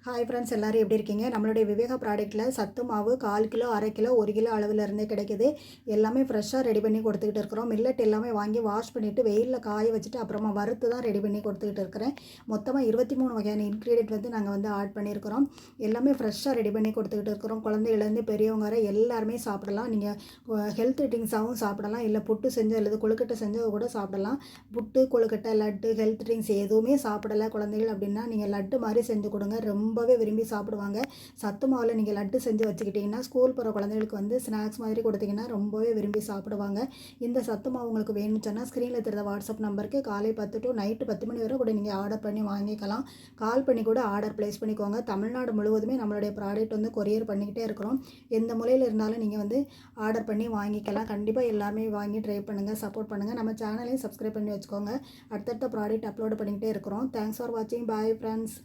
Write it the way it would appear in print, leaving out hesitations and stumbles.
Hi friends, எல்லோரும் எப்படி இருக்கீங்க? நம்மளுடைய விவேகா ப்ராடக்ட்டில் சத்து மாவு 1/4 கிலோ, 1/2 கிலோ, 1 கிலோ அளவுலேருந்தே கிடைக்குது. எல்லாமே ஃப்ரெஷ்ஷாக ரெடி பண்ணி கொடுத்துக்கிட்டு இருக்கிறோம். மில்லட் எல்லாமே வாங்கி வாஷ் பண்ணிவிட்டு வெயிலில் காய வச்சுட்டு அப்புறமா வறுத்து தான் ரெடி பண்ணி கொடுத்துக்கிட்டு இருக்கிறேன். மொத்தமாக 23 வகையான இன்க்ரீடியன்ட் வந்து நாங்கள் வந்து ஆட் பண்ணியிருக்கிறோம். எல்லாமே ஃப்ரெஷ்ஷாக ரெடி பண்ணி கொடுத்துக்கிட்டு இருக்கிறோம். குழந்தையிலேருந்து பெரியவங்க வரை எல்லாருமே சாப்பிடலாம். நீங்கள் ஹெல்த் ட்ரிங்க்ஸாகவும் சாப்பிடலாம், இல்லை புட்டு செஞ்சு அல்லது கொழுக்கட்டை செஞ்சு கூட சாப்பிடலாம். புட்டு, கொழுக்கட்டை, லட்டு, ஹெல்த் ட்ரிங்க்ஸ் எதுவுமே சாப்பிடலை குழந்தைகள் அப்படின்னா நீங்கள் லட்டு மாதிரி செஞ்சு கொடுங்க. ரொம்பவே விரும்பி சாப்பிடுவாங்க. சத்து மாவில் நீங்கள் லட்டு செஞ்சு வச்சுக்கிட்டிங்கன்னா ஸ்கூல் போகிற குழந்தைகளுக்கு வந்து ஸ்நாக்ஸ் மாதிரி கொடுத்தீங்கன்னா ரொம்பவே விரும்பி சாப்பிடுவாங்க. இந்த சத்து மாவு உங்களுக்கு வேணும்னு சொன்னால் ஸ்க்ரீனில் தெரிந்த வாட்ஸ்அப் நம்பருக்கு காலை 10 to நைட்டு 10 மணி வரை கூட நீங்கள் ஆர்டர் பண்ணி வாங்கிக்கலாம். கால் பண்ணி கூட ஆர்டர் ப்ளேஸ் பண்ணிக்கோங்க. தமிழ்நாடு முழுவதுமே நம்மளுடைய ப்ராடக்ட் வந்து கொரியர் பண்ணிக்கிட்டே இருக்கிறோம். எந்த மூலையில் இருந்தாலும் நீங்கள் வந்து ஆர்டர் பண்ணி வாங்கிக்கலாம். கண்டிப்பாக எல்லாருமே வாங்கி ட்ரை பண்ணுங்கள், சப்போர்ட் பண்ணுங்கள். நம்ம சேனலையும் சப்ஸ்கிரைப் பண்ணி வச்சுக்கோங்க. அடுத்தடுத்த ப்ராடக்ட் அப்லோட் பண்ணிக்கிட்டே இருக்கிறோம். தேங்க்ஸ் ஃபார் வாட்சிங். Bye friends.